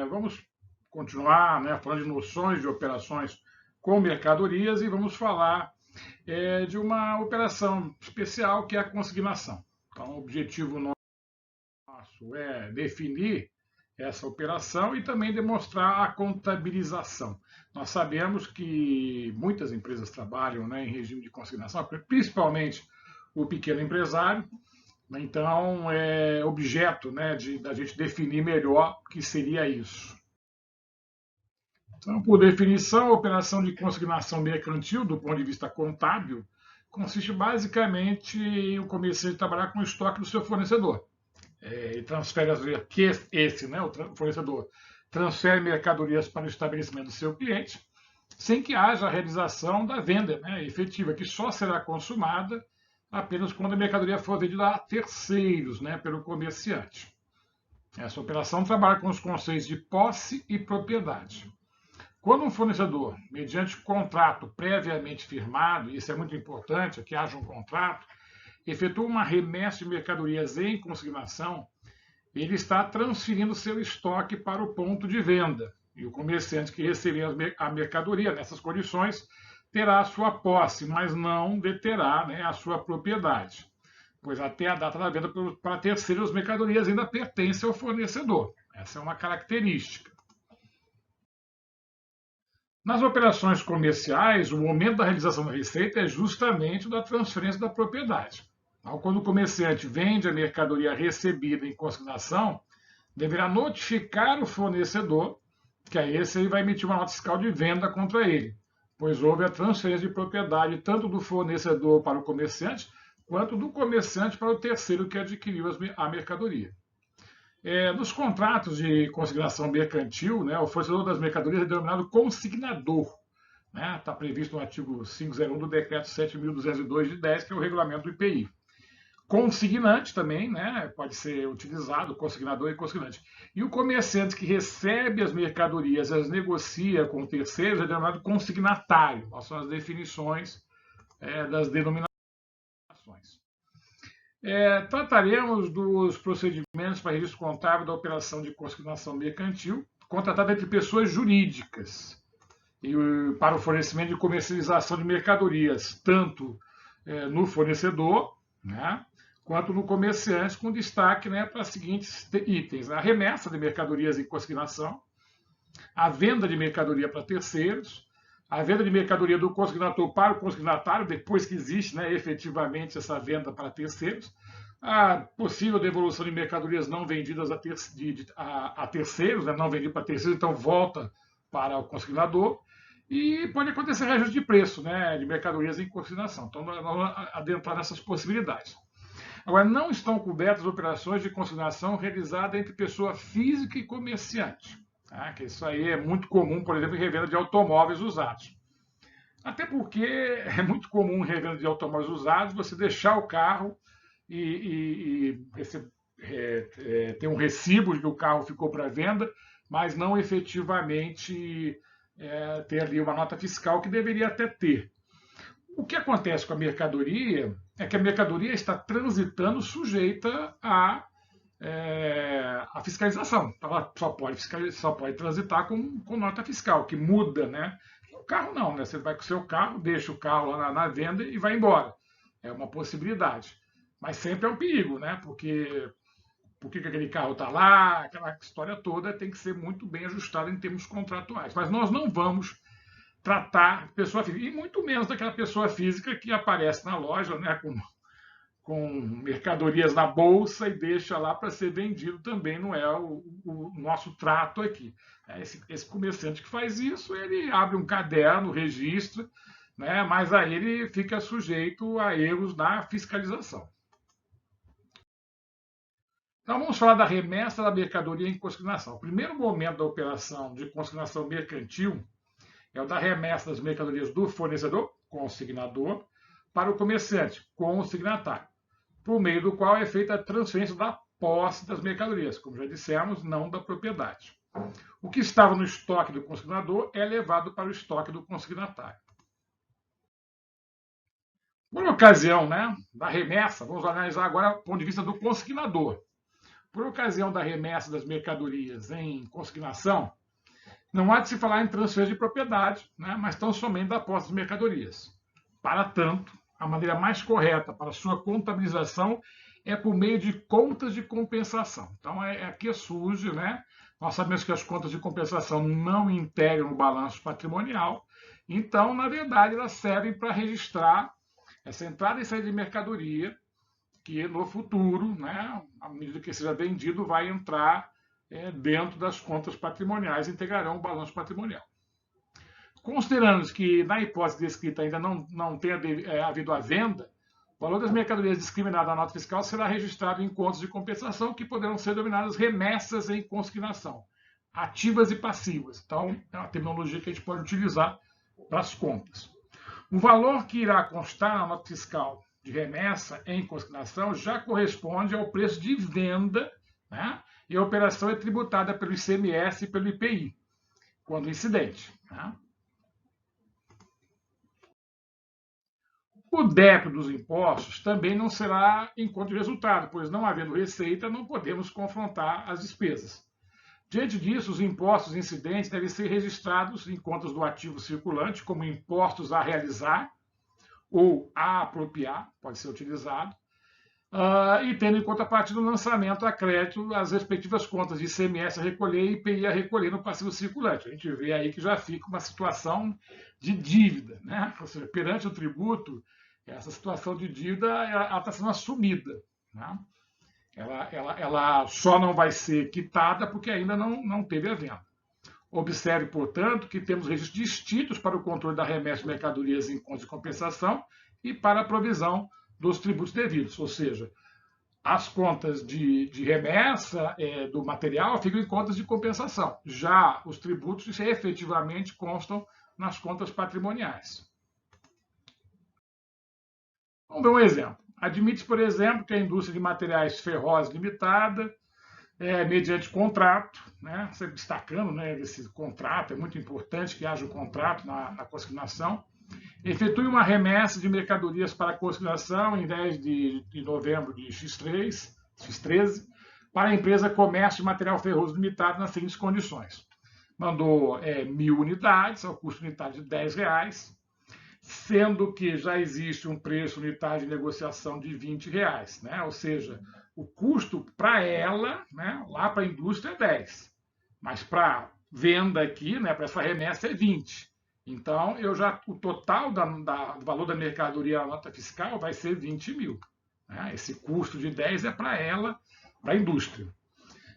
Vamos continuar, né, falando de noções de operações com mercadorias e vamos falar de uma operação especial que é a consignação. Então, o objetivo nosso é definir essa operação e também demonstrar a contabilização. Nós sabemos que muitas empresas trabalham, né, em regime de consignação, principalmente o pequeno empresário. Então, é objeto, né, da gente definir melhor o que seria isso. Então, por definição, a operação de consignação mercantil, do ponto de vista contábil, consiste basicamente em o comerciante trabalhar com o estoque do seu fornecedor. Ele transfere o fornecedor, transfere mercadorias para o estabelecimento do seu cliente, sem que haja a realização da venda, né, efetiva, que só será consumada apenas quando a mercadoria for vendida a terceiros, né, pelo comerciante. Essa operação trabalha com os conceitos de posse e propriedade. Quando um fornecedor, mediante contrato previamente firmado, e isso é muito importante, que haja um contrato, efetua uma remessa de mercadorias em consignação, ele está transferindo seu estoque para o ponto de venda. E o comerciante que receber a mercadoria nessas condições terá a sua posse, mas não deterá, né, a sua propriedade, pois até a data da venda para terceiros as mercadorias ainda pertencem ao fornecedor. Essa é uma característica. Nas operações comerciais, o momento da realização da receita é justamente o da transferência da propriedade. Então, quando o comerciante vende a mercadoria recebida em consignação, deverá notificar o fornecedor, que aí esse vai emitir uma nota fiscal de venda contra ele, pois houve a transferência de propriedade tanto do fornecedor para o comerciante, quanto do comerciante para o terceiro que adquiriu a mercadoria. Nos contratos de consignação mercantil, né, o fornecedor das mercadorias é denominado consignador. Está previsto no artigo 501 do Decreto 7.202 de 10, que é o regulamento do IPI. Consignante também, né, pode ser utilizado, consignador e consignante. E o comerciante que recebe as mercadorias, as negocia com terceiros, é denominado consignatário. Essas são as definições das denominações. Trataremos dos procedimentos para registro contábil da operação de consignação mercantil, contratada entre pessoas jurídicas, e para o fornecimento e comercialização de mercadorias, tanto no fornecedor, né, quanto no comerciante, com destaque, né, para os seguintes itens: a remessa de mercadorias em consignação, a venda de mercadoria para terceiros, a venda de mercadoria do consignador para o consignatário, depois que existe, né, efetivamente essa venda para terceiros, a possível devolução de mercadorias não vendidas a terceiros, né, não vendidas para terceiros, então volta para o consignador, e pode acontecer reajuste de preço, né, de mercadorias em consignação. Então, nós vamos adentrar nessas possibilidades. Agora, não estão cobertas operações de consignação realizadas entre pessoa física e comerciante. Tá? Que isso aí é muito comum, por exemplo, em revenda de automóveis usados. Até porque é muito comum em revenda de automóveis usados você deixar o carro e ter um recibo de que o carro ficou para venda, mas não efetivamente ter ali uma nota fiscal que deveria até ter. O que acontece com a mercadoria é que a mercadoria está transitando sujeita à fiscalização. Ela só pode transitar com nota fiscal, que muda, né? O carro não, né? Você vai com o seu carro, deixa o carro lá na venda e vai embora. É uma possibilidade. Mas sempre é um perigo, né? Porque por que aquele carro está lá, aquela história toda tem que ser muito bem ajustada em termos contratuais. Mas nós não vamos tratar pessoa física, e muito menos daquela pessoa física que aparece na loja, né, com mercadorias na bolsa e deixa lá para ser vendido. Também não é o nosso trato aqui. Esse comerciante que faz isso, ele abre um caderno, registra, né, mas aí ele fica sujeito a erros na fiscalização. Então, vamos falar da remessa da mercadoria em consignação. O primeiro momento da operação de consignação mercantil é o da remessa das mercadorias do fornecedor, consignador, para o comerciante, consignatário, por meio do qual é feita a transferência da posse das mercadorias, como já dissemos, não da propriedade. O que estava no estoque do consignador é levado para o estoque do consignatário. Por ocasião, né, da remessa, vamos analisar agora do ponto de vista do consignador. por ocasião da remessa das mercadorias em consignação, não há de se falar em transferência de propriedade, né, mas tão somente da posse das mercadorias. Para tanto, a maneira mais correta para sua contabilização é por meio de contas de compensação. Então, aqui surge, né? Nós sabemos que as contas de compensação não integram o balanço patrimonial, então, na verdade, elas servem para registrar essa entrada e saída de mercadoria, que no futuro, né, à medida que seja vendido, vai entrar dentro das contas patrimoniais e integrarão o balanço patrimonial. Considerando que, na hipótese descrita, ainda não tenha havido a venda, o valor das mercadorias discriminado na nota fiscal será registrado em contas de compensação, que poderão ser denominadas remessas em consignação, ativas e passivas. Então, é uma terminologia que a gente pode utilizar para as contas. O valor que irá constar na nota fiscal de remessa em consignação já corresponde ao preço de venda, né? E a operação é tributada pelo ICMS e pelo IPI, quando incidente, né? O débito dos impostos também não será em conta de resultado, pois não havendo receita, não podemos confrontar as despesas. Diante disso, os impostos incidentes devem ser registrados em contas do ativo circulante, como impostos a realizar ou a apropriar, pode ser utilizado, e tendo em conta a partir do lançamento a crédito as respectivas contas de ICMS a recolher e IPI a recolher no passivo circulante. A gente vê aí que já fica uma situação de dívida, né? Ou seja, perante o tributo, essa situação de dívida está sendo assumida, né? Ela só não vai ser quitada porque ainda não teve a venda. Observe, portanto, que temos registros distintos para o controle da remessa de mercadorias em contas de compensação e para a provisão dos tributos devidos, ou seja, as contas de remessa do material ficam em contas de compensação. Já os tributos efetivamente constam nas contas patrimoniais. Vamos ver um exemplo. Admite-se, por exemplo, que a indústria de materiais ferrosos limitada, mediante contrato, né, sempre destacando, né, esse contrato, é muito importante que haja um contrato na consignação, efetue uma remessa de mercadorias para consignação em 10 de novembro de X13, para a empresa Comércio de Material Ferroso Limitado nas seguintes condições. Mandou 1.000 unidades, ao custo unitário de R$10, sendo que já existe um preço unitário de negociação de R$20, né? Ou seja, o custo para ela, né, lá para a indústria é 10, mas para venda aqui, né, para essa remessa é 20. Então, o total do valor da mercadoria na nota fiscal vai ser 20.000. Né? Esse custo de 10 é para ela, para a indústria.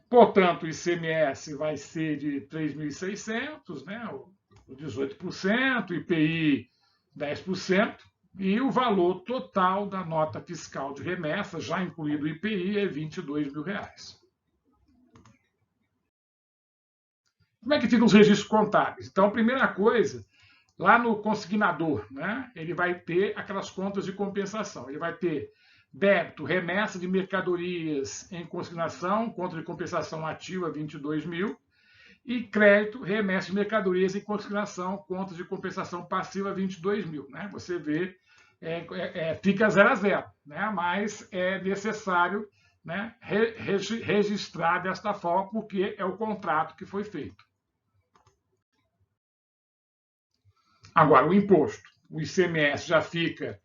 Portanto, o ICMS vai ser de 3.600, né, o 18%, o IPI 10%, e o valor total da nota fiscal de remessa, já incluído o IPI, é R$22.000. Como é que ficam os registros contábeis? Então, a primeira coisa, lá no consignador, né, ele vai ter aquelas contas de compensação. Ele vai ter débito, remessa de mercadorias em consignação, conta de compensação ativa 22.000, e crédito, remessa de mercadorias em consignação, contas de compensação passiva 22.000. Né? Você vê, fica 0 a 0, né? Mas é necessário, né, registrar desta forma, porque é o contrato que foi feito. Agora, o imposto, o ICMS já fica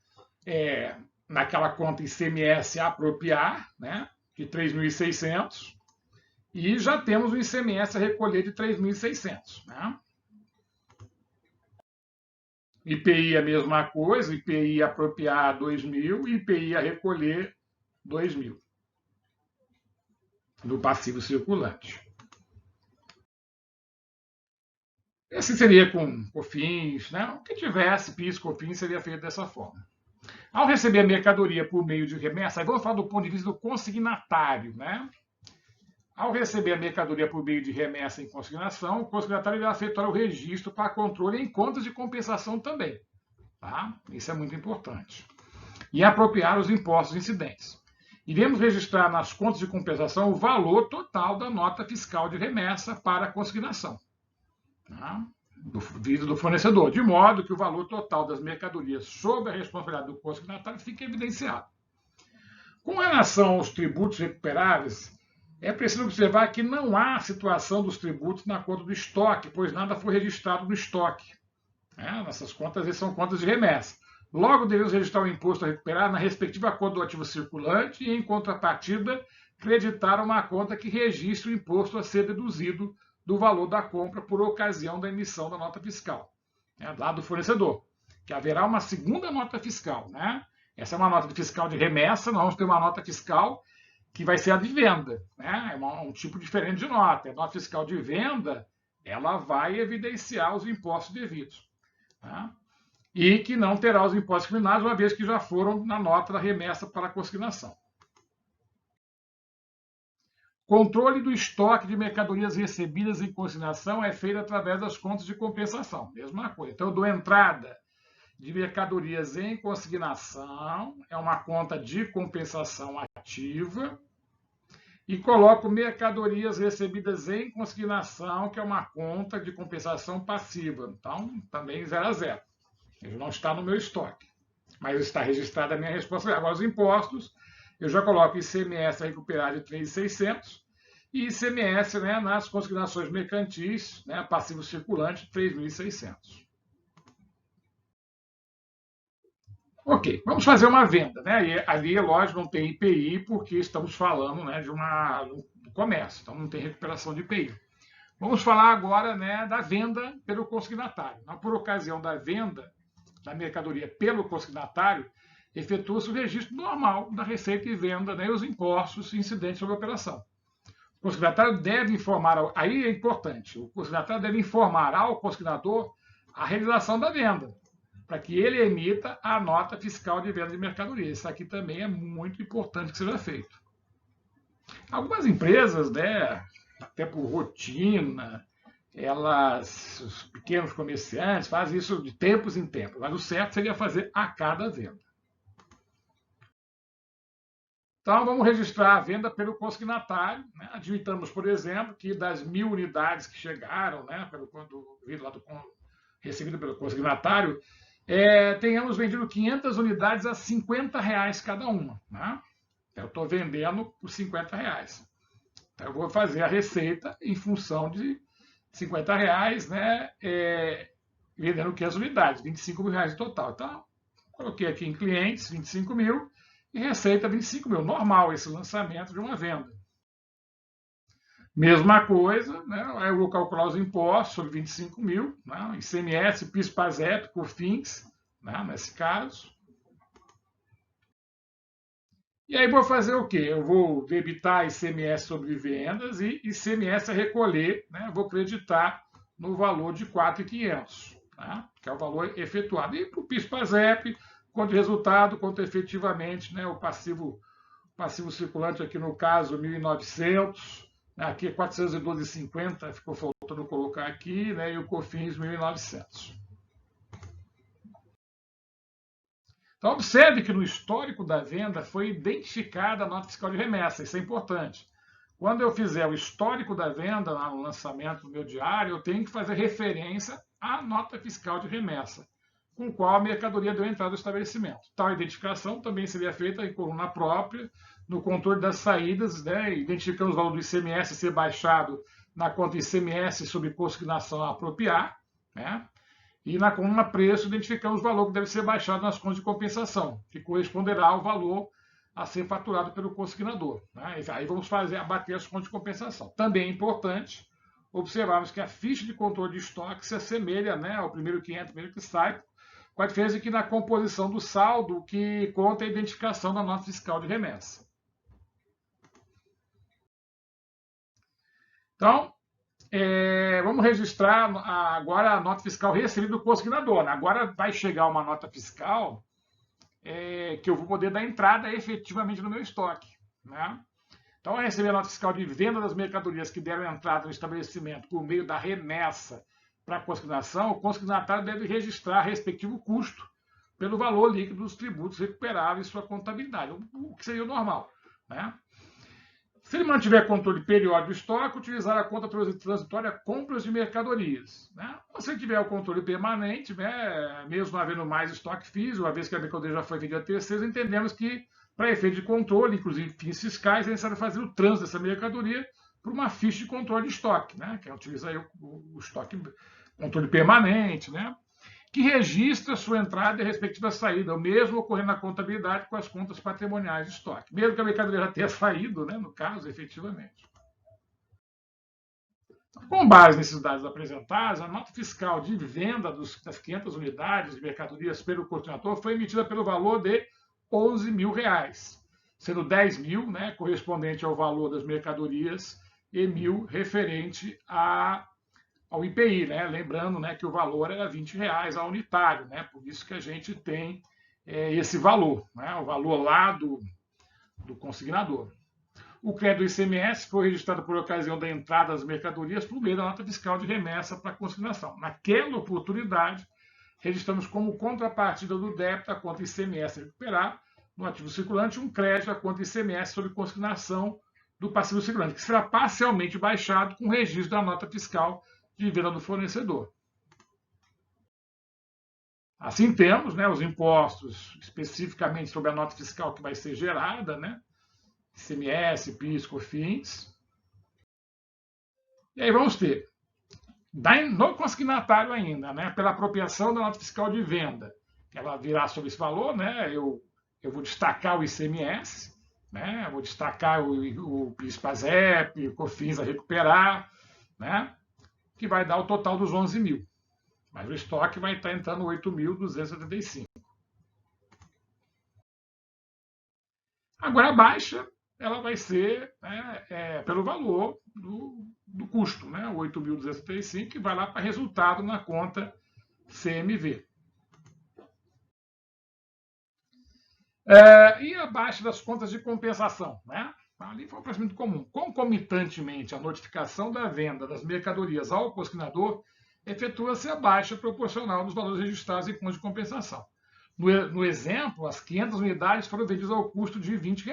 naquela conta ICMS a apropriar, né, de 3.600, e já temos o ICMS a recolher de 3.600. Né? IPI a mesma coisa, IPI a apropriar 2.000, IPI a recolher 2.000 do passivo circulante. Esse seria com COFINS, né? O que tivesse PIS, COFINS seria feito dessa forma. Ao receber a mercadoria por meio de remessa, aí vamos falar do ponto de vista do consignatário, né? Ao receber a mercadoria por meio de remessa em consignação, o consignatário irá efetuar o registro para controle em contas de compensação também. Tá? Isso é muito importante. E apropriar os impostos incidentes. Iremos registrar nas contas de compensação o valor total da nota fiscal de remessa para a consignação, tá? do fornecedor, de modo que o valor total das mercadorias sob a responsabilidade do consignatário fique evidenciado. Com relação aos tributos recuperáveis, É preciso observar que não há situação dos tributos na conta do estoque, pois nada foi registrado no estoque. Nessas contas são contas de remessa. Logo, devemos registrar o imposto a recuperar na respectiva conta do ativo circulante e, em contrapartida, creditar uma conta que registre o imposto a ser deduzido do valor da compra por ocasião da emissão da nota fiscal, lá do fornecedor, que haverá uma segunda nota fiscal. Essa é uma nota fiscal de remessa, nós vamos ter uma nota fiscal que vai ser a de venda. É um tipo diferente de nota. A nota fiscal de venda, ela vai evidenciar os impostos devidos. E que não terá os impostos criminais, uma vez que já foram na nota da remessa para a consignação. Controle do estoque de mercadorias recebidas em consignação é feito através das contas de compensação. Mesma coisa. Então, eu dou entrada de mercadorias em consignação, é uma conta de compensação ativa, e coloco mercadorias recebidas em consignação, que é uma conta de compensação passiva. Então, também 0 a 0. Ele não está no meu estoque, mas está registrada a minha responsabilidade. Agora, os impostos, eu já coloco ICMS a recuperar de 3.600 e ICMS nas consignações mercantis, passivo circulante, 3.600. Ok, vamos fazer uma venda. E ali, é lógico, não tem IPI, porque estamos falando de um comércio, então não tem recuperação de IPI. Vamos falar agora da venda pelo consignatário. Por ocasião da venda da mercadoria pelo consignatário, efetua-se o registro normal da receita e venda e os impostos incidentes sobre a operação. O consignatário deve informar, aí é importante, o consignatário deve informar ao consignador a realização da venda, para que ele emita a nota fiscal de venda de mercadoria. Isso aqui também é muito importante que seja feito. Algumas empresas, até por rotina, os pequenos comerciantes fazem isso de tempos em tempos, mas o certo seria fazer a cada venda. Então, vamos registrar a venda pelo consignatário. Admitamos, por exemplo, que das 1.000 unidades que chegaram, recebido pelo consignatário, tenhamos vendido 500 unidades a R$50 cada uma. Eu estou vendendo por R$50. Então, eu vou fazer a receita em função de R$50, vendendo 500 unidades, R$25 mil no total. Então, coloquei aqui em clientes, 25 mil, e receita 25 mil. Normal esse lançamento de uma venda. Mesma coisa, eu vou calcular os impostos sobre 25 mil, ICMS, PIS, PASEP, COFINS, nesse caso. E aí vou fazer o quê? Eu vou debitar ICMS sobre vendas e ICMS a recolher, vou creditar no valor de 4.500, que é o valor efetuado. E para o PIS, PASEP, quanto resultado, quanto efetivamente o passivo circulante aqui no caso 1.900, aqui é 412,50, ficou faltando colocar aqui, e o COFINS 1.900. Então, observe que no histórico da venda foi identificada a nota fiscal de remessa, isso é importante. Quando eu fizer o histórico da venda no lançamento do meu diário, eu tenho que fazer referência à nota fiscal de remessa, com qual a mercadoria deu entrada no estabelecimento. Tal identificação também seria feita em coluna própria, no controle das saídas, identificando o valor do ICMS a ser baixado na conta ICMS sobre consignação a apropriar, e na coluna preço identificamos o valor que deve ser baixado nas contas de compensação, que corresponderá ao valor a ser faturado pelo consignador. Aí vamos abater as contas de compensação. Também é importante observarmos que a ficha de controle de estoque se assemelha ao primeiro que entra, primeiro que sai, com a diferença que na composição do saldo que conta a identificação da nota fiscal de remessa. Então, vamos registrar agora a nota fiscal recebida do consignador. Agora vai chegar uma nota fiscal que eu vou poder dar entrada efetivamente no meu estoque. Então, ao receber a nota fiscal de venda das mercadorias que deram entrada no estabelecimento por meio da remessa para a consignação, o consignatário deve registrar respectivo custo pelo valor líquido dos tributos recuperáveis em sua contabilidade, o que seria o normal. Se ele mantiver controle periódico do estoque, utilizar a conta transitória compras de mercadorias. Se ele tiver o controle permanente, mesmo não havendo mais estoque físico, uma vez que a mercadoria já foi vendida a terceiros, entendemos que Para efeito de controle, inclusive fins fiscais, é necessário fazer o trânsito dessa mercadoria por uma ficha de controle de estoque, né? Que utiliza aí o estoque, controle permanente, né? Que registra sua entrada e a respectiva saída, o mesmo ocorrendo na contabilidade com as contas patrimoniais de estoque, mesmo que a mercadoria já tenha saído, né, no caso, efetivamente. Com base nesses dados apresentados, a nota fiscal de venda das 500 unidades de mercadorias pelo coordenador foi emitida pelo valor de R$ 11.000, sendo 10.000, né, correspondente ao valor das mercadorias e 1.000 referente ao IPI, né? Lembrando, né, que o valor era R$ 20 a unitário, né? Por isso que a gente tem esse valor, né? O valor lá do consignador. O crédito do ICMS foi registrado por ocasião da entrada das mercadorias por meio da nota fiscal de remessa para consignação. Naquela oportunidade, registramos como contrapartida do débito à conta ICMS a recuperar, no ativo circulante, um crédito à conta ICMS sobre consignação do passivo circulante, que será parcialmente baixado com o registro da nota fiscal de venda do fornecedor. Assim temos, né, os impostos especificamente sobre a nota fiscal que vai ser gerada, né, ICMS, PIS, COFINS. E aí vamos ter, no consignatário ainda, né, pela apropriação da nota fiscal de venda, ela virá sobre esse valor, né, eu vou destacar o ICMS, né, vou destacar o PIS/PASEP, o COFINS a recuperar, né, que vai dar o total dos 11.000. Mas o estoque vai estar entrando 8.275. Agora a baixa, ela vai ser, né, pelo valor do custo, né, 8.275, que vai lá para resultado na conta CMV. E a baixa das contas de compensação, né? Ali foi um procedimento comum. Concomitantemente à notificação da venda das mercadorias ao consignador, efetua-se a baixa proporcional dos valores registrados em conta de compensação. No exemplo, as 500 unidades foram vendidas ao custo de R$ 20,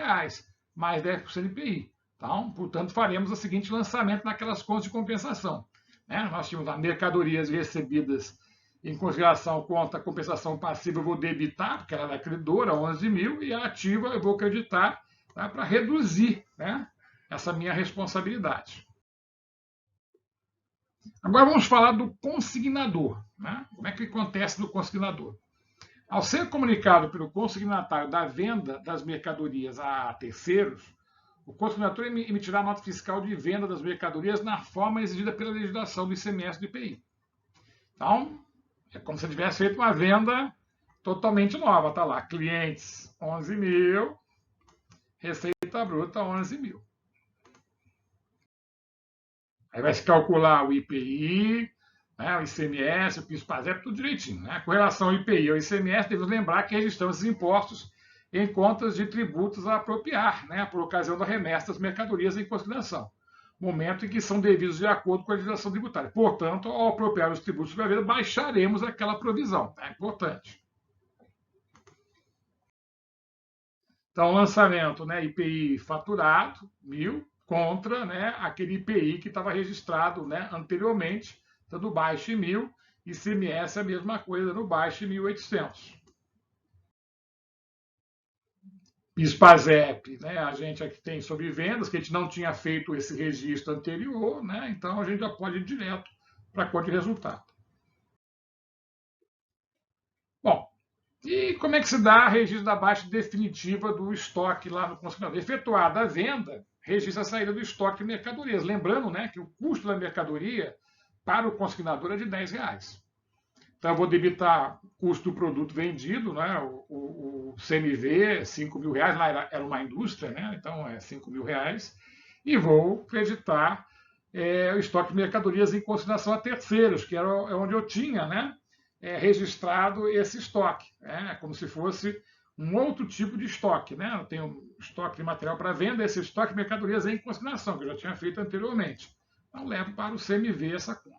mais 10% do IPI. Então, portanto, faremos o seguinte lançamento naquelas contas de compensação. Nós tínhamos as mercadorias recebidas em consideração conta a compensação passiva, eu vou debitar, porque ela é credora, 11.000, e a ativa eu vou creditar, tá, para reduzir, né, essa minha responsabilidade. Agora vamos falar do consignador. Né? Como é que acontece no consignador? Ao ser comunicado pelo consignatário da venda das mercadorias a terceiros, o consignador emitirá a nota fiscal de venda das mercadorias na forma exigida pela legislação do ICMS e do IPI. Então, é como se tivesse feito uma venda totalmente nova. Está lá, clientes 11.000, receita bruta 11.000. Aí vai se calcular o IPI, né, o ICMS, o PIS/PASEP, tudo direitinho. Né? Com relação ao IPI e ao ICMS, devemos lembrar que registramos esses impostos em contas de tributos a apropriar, né, por ocasião da remessa das mercadorias em consignação, momento em que são devidos de acordo com a legislação tributária. Portanto, ao apropriar os tributos sobre a venda, baixaremos aquela provisão. É importante. Então, lançamento, né, IPI faturado, 1.000, contra, né, aquele IPI que estava registrado, né, anteriormente, então, no baixo em 1.000, ICMS é a mesma coisa, no baixo em 1.800. PIS/PASEP, né, a gente aqui tem sobre vendas, que a gente não tinha feito esse registro anterior, né, então a gente já pode ir direto para a conta de resultado. Bom, e como é que se dá a registro da baixa definitiva do estoque lá no consignador? Efetuada a venda, registra a saída do estoque de mercadorias. Lembrando, né, que o custo da mercadoria para o consignador é de R$10. Então, eu vou debitar o custo do produto vendido, né, o CMV, R$5.000, lá era uma indústria, né, então é R$5.000, e vou creditar o estoque de mercadorias em consignação a terceiros, que era onde eu tinha, né, registrado esse estoque, como se fosse um outro tipo de estoque. Né? Eu tenho estoque de material para venda, esse estoque de mercadorias em consignação, que eu já tinha feito anteriormente. Então, levo para o CMV essa conta.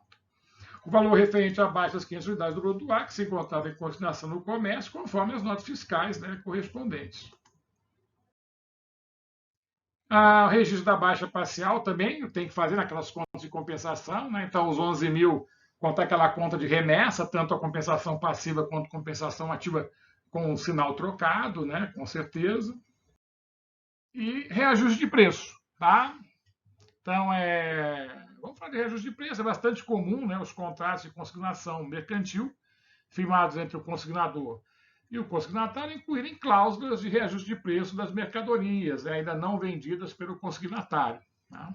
O valor referente abaixo das 500 unidades do produto A, que se encontrava em consignação no comércio, conforme as notas fiscais, né, correspondentes. O registro da baixa parcial também tem que fazer naquelas contas de compensação. Né? Então, os 11.000, conta aquela conta de remessa, tanto a compensação passiva quanto a compensação ativa com o sinal trocado, né, com certeza. E reajuste de preço, tá? Então, vamos falar de reajuste de preço, é bastante comum, né, os contratos de consignação mercantil, firmados entre o consignador e o consignatário, incluírem cláusulas de reajuste de preço das mercadorias ainda não vendidas pelo consignatário. Tá?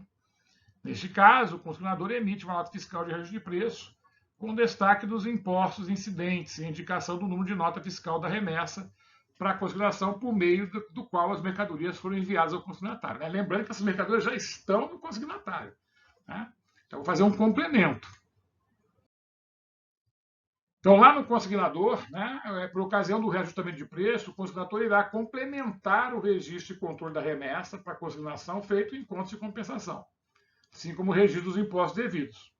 Neste caso, o consignador emite uma nota fiscal de reajuste de preço com destaque dos impostos incidentes e indicação do número de nota fiscal da remessa para a consignação por meio do qual as mercadorias foram enviadas ao consignatário. Né? Lembrando que essas mercadorias já estão no consignatário. Né? Então, vou fazer um complemento. Então, lá no consignador, né, por ocasião do reajustamento de preço, o consignador irá complementar o registro de controle da remessa para consignação feito em contas de compensação, assim como o registro dos impostos devidos.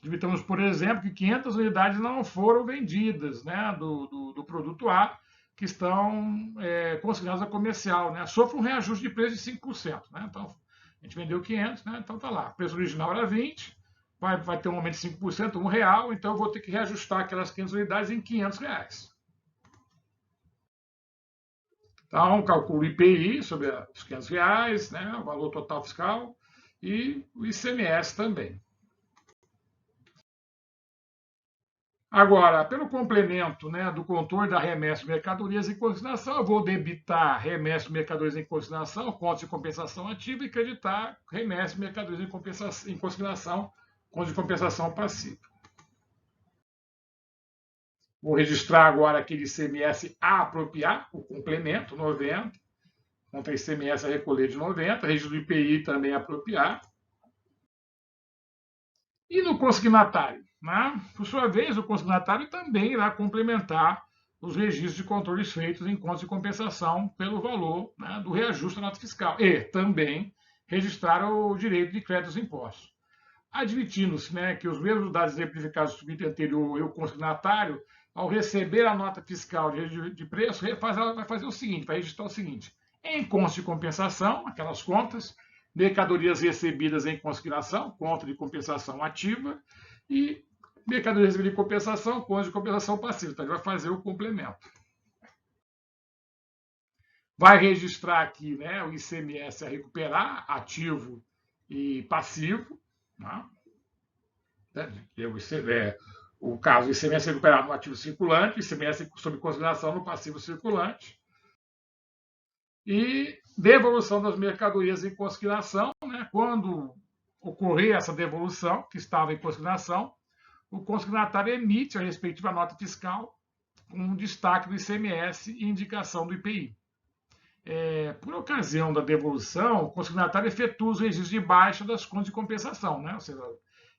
Admitamos, por exemplo, que 500 unidades não foram vendidas, né, do produto A, que estão consignadas a comercial, né, sofre um reajuste de preço de 5%. Né, então, a gente vendeu 500, né, então está lá. O preço original era 20, vai ter um aumento de 5%, R$1, então eu vou ter que reajustar aquelas 500 unidades em R$500. Então, calculo o IPI sobre os R$500, né, o valor total fiscal, e o ICMS também. Agora, pelo complemento, né, do controle da remessa de mercadorias em consignação, eu vou debitar remessa de mercadorias em consignação, contas de compensação ativa, e creditar remessa de mercadorias em consignação, contas de compensação passiva. Vou registrar agora aquele ICMS a apropriar, o complemento, 90, contra ICMS a recolher de 90, registro do IPI também a apropriar. E no consignatário? Né? Por sua vez, o consignatário também irá complementar os registros de controles feitos em contas de compensação pelo valor, né, do reajuste da nota fiscal. E também registrar o direito de crédito dos impostos. Admitindo-se, né, que os mesmos dados exemplificados no subítem anterior e o consignatário, ao receber a nota fiscal de preço, vai fazer o seguinte, vai registrar o seguinte: em contas de compensação, aquelas contas, mercadorias recebidas em consignação, conta de compensação ativa, e mercadorias recebidas em compensação, conta de compensação passiva. Então, ele vai fazer o complemento. Vai registrar aqui, né, o ICMS a recuperar, ativo e passivo. Né? O caso, o ICMS recuperado no ativo circulante, o ICMS sob consideração no passivo circulante. E devolução das mercadorias em consignação, né? Quando ocorrer essa devolução, que estava em consignação, o consignatário emite a respectiva nota fiscal com destaque do ICMS e indicação do IPI. Por ocasião da devolução, o consignatário efetua os registros de baixa das contas de compensação, né? Ou seja,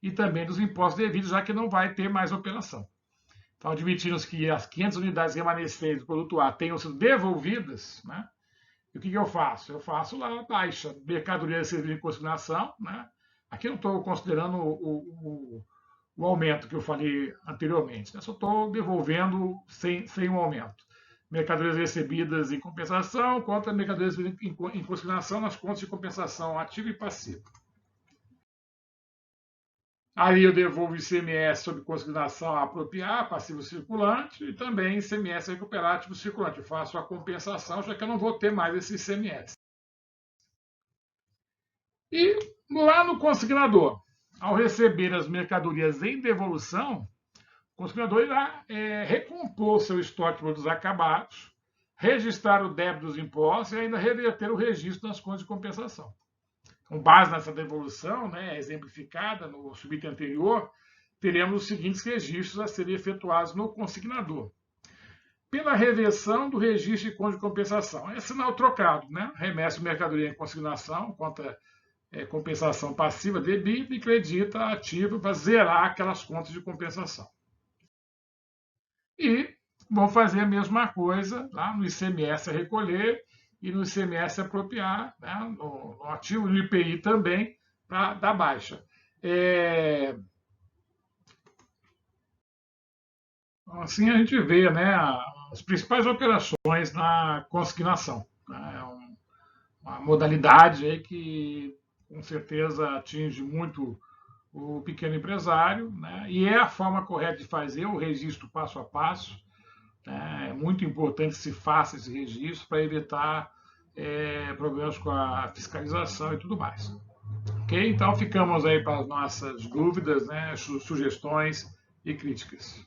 e também dos impostos devidos, já que não vai ter mais operação. Então, admitindo-se que as 500 unidades remanescentes do produto A tenham sido devolvidas, né? E o que eu faço? Eu faço lá a baixa, mercadoria recebida em consignação, né? Aqui eu não estou considerando o aumento que eu falei anteriormente, né? Só estou devolvendo sem um aumento. Mercadorias recebidas em compensação contra mercadorias recebidas em consignação nas contas de compensação ativa e passiva. Aí eu devolvo o ICMS sob consignação a apropriar, passivo circulante, e também ICMS a recuperar, ativo circulante. Eu faço a compensação, já que eu não vou ter mais esse ICMS. E lá no consignador, ao receber as mercadorias em devolução, o consignador irá recompor seu estoque de produtos acabados, registrar o débito dos impostos e ainda reverter o registro das contas de compensação. Com base nessa devolução, né, exemplificada no subitem anterior, teremos os seguintes registros a serem efetuados no consignador. Pela reversão do registro de conta de compensação. É sinal trocado, né? Remessa mercadoria em consignação contra compensação passiva, debita e credita ativa para zerar aquelas contas de compensação. E vão fazer a mesma coisa lá no ICMS a recolher e no ICMS apropriar, né, no ativo, no IPI também, para dar baixa. Assim a gente vê, né, as principais operações na consignação. Né, uma modalidade aí que com certeza atinge muito o pequeno empresário, né, e é a forma correta de fazer o registro passo a passo. É muito importante que se faça esse registro para evitar problemas com a fiscalização e tudo mais. Ok? Então ficamos aí para as nossas dúvidas, né, sugestões e críticas.